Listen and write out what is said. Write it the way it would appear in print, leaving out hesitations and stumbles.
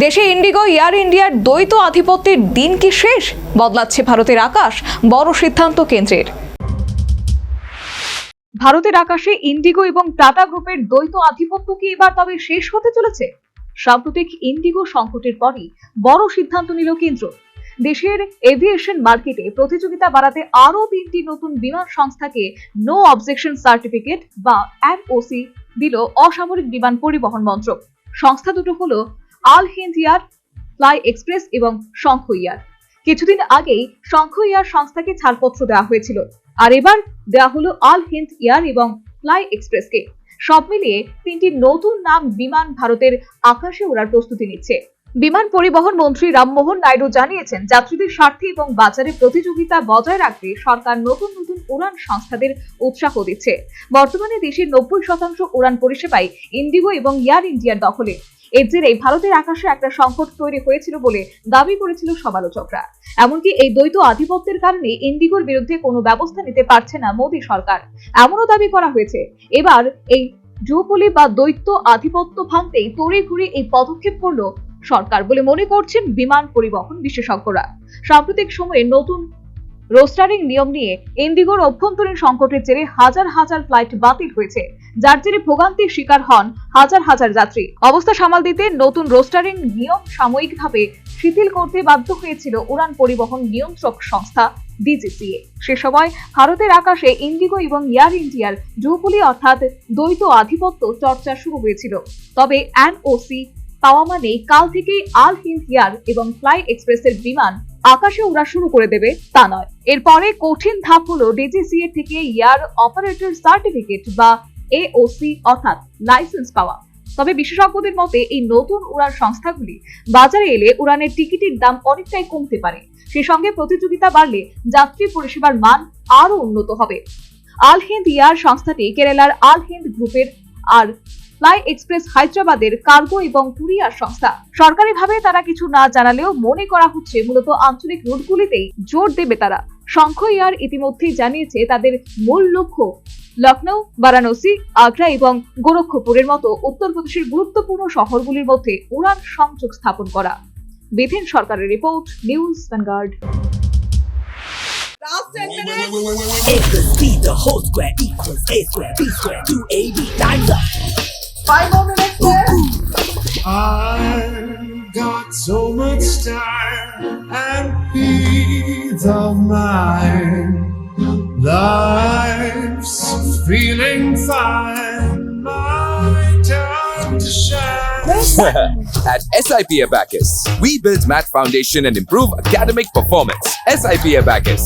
দেশে Indigo air ইন্ডিয়ার দ্বৈত আধিপত্যের দিন কি শেষ? বদলাচ্ছে ভারতের আকাশ, বড় সিদ্ধান্ত কেন্দ্রের। ভারতের আকাশে ইন্ডিগো এবং টাটা গ্রুপের দ্বৈত আধিপত্য কি এবার তবে শেষ হতে চলেছে? সাম্প্রতিক ইন্ডিগো সংকটের পরই বড় সিদ্ধান্ত নিল কেন্দ্র। দেশের এভিয়েশন মার্কেটে প্রতিযোগিতা বাড়াতে আরও 3টি নতুন বিমান সংস্থাকে নো অবজেকশন সার্টিফিকেট বা এনওসি দিল অসামরিক বিমান পরিবহন মন্ত্রক। সংস্থা দুটো হলো আল হিন্দ এয়ার, ফ্লাই এক্সপ্রেস এবং শঙ্খ এয়ার। কিছুদিন আগেই শঙ্খ এয়ার সংস্থাকে ছাড়পত্র দেওয়া হয়েছিল, আর এবার দেওয়া হলো আল হিন্দ এয়ার এবং ফ্লাই এক্সপ্রেসকে। সব মিলিয়ে 3টি নতুন নাম বিমান ভারতের আকাশে ওড়ার প্রস্তুতি নিচ্ছে। বিমান পরিবহন মন্ত্রী রামমোহন নাইডু জানিয়েছেন, যাত্রীদের স্বার্থে এবং বাজারে প্রতিযোগিতা বজায় রাখতে সরকার নতুন নতুন উড়ান সংস্থাদের উৎসাহ দিচ্ছে। বর্তমানে দেশের 90% উড়ান পরিষেবাই ইন্ডিগো এবং এয়ার ইন্ডিয়ার দখলে। এর জেরেই ভারতের আকাশে একটা সংকট তৈরি হয়েছিল বলে দাবি করেছিল সমালোচকরা। এমনকি এই দ্বৈত আধিপত্যের কারণে ইন্ডিগোর বিরুদ্ধে কোনো ব্যবস্থা নিতে পারছে না মোদী সরকার, এমনও দাবি করা হয়েছে। এবার এই ডুওপলি বা দ্বৈত আধিপত্য ভাঙতেই তড়িঘড়ি এই পদক্ষেপ করলো সরকার বলে মনে করছেন বিমান পরিবহন বিশেষজ্ঞরা। সাম্প্রতিক সময়ে নতুন রোস্টারিং নিয়ম নিয়ে ইন্ডিগোর অভ্যন্তরীণ সংকটের জেরে হাজার হাজার ফ্লাইট বাতিল হয়েছে, যার জেরে ভোগান্তির শিকার হন হাজার হাজার যাত্রী। অবস্থা সামাল দিতে নতুন রোস্টারিং নিয়ম সাময়িকভাবে শিথিল করতে বাধ্য হয়েছিল উড়ান পরিবহন নিয়ন্ত্রক সংস্থা ডিজিসিএ। সে সময় ভারতের আকাশে ইন্ডিগো এবং এয়ার ইন্ডিয়ার ডুওপলি অর্থাৎ দ্বৈত আধিপত্য চর্চা শুরু হয়েছিল। তবে এনওসি পাওয়া মানেই কাল থেকেই আল হিন্দ এয়ার এবং ফ্লাই এক্সপ্রেসের বিমান আকাশে উড়া শুরু করে দেবে তা নয়। এরপরে কঠিন ধাপ হলো ডিজিসিএ থেকে এয়ার অপারেটর সার্টিফিকেট বা এওসি অর্থাৎ লাইসেন্স পাওয়া। তবে বিশেষজ্ঞদের মতে এই নতুন উড়ান সংস্থাগুলি বাজারে এলে উড়ানের টিকিটের দাম অনেকটাই কমতে পারে। সেই সঙ্গে প্রতিযোগিতা বাড়লে যাত্রী পরিষেবার মান আরো উন্নত হবে। আল হিন্দ এয়ার সংস্থাটি কেরালার আল হিন্দ গ্রুপের, আর ফ্লাই এক্সপ্রেস হায়দ্রাবাদের কার্গো এবং কুরিয়ার সংস্থা। সরকারিভাবে তারা কিছু না জানালেও মনে করা হচ্ছে মূলত আঞ্চলিক রুটগুলিতেই জোর দেবে তারা। শঙ্খ এয়ার ইতিমধ্যেই জানিয়েছে তাদের মূল লক্ষ্য লখনৌ, বারাণসী, আগ্রা এবং গোরক্ষপুরের মতো উত্তরপ্রদেশের গুরুত্বপূর্ণ শহরগুলির মধ্যে উড়ান সংযোগ স্থাপন করা। বিধিন সরকারের report, news vanguard. Last 10 minutes. A plus B, the whole square equals A square, B square, 2AB, time's up. 5 more minutes there. I've got so much time and peace of mind. Life's feeling fine. My time to shine. At SIP Abacus, we build math foundation and improve academic performance. SIP Abacus,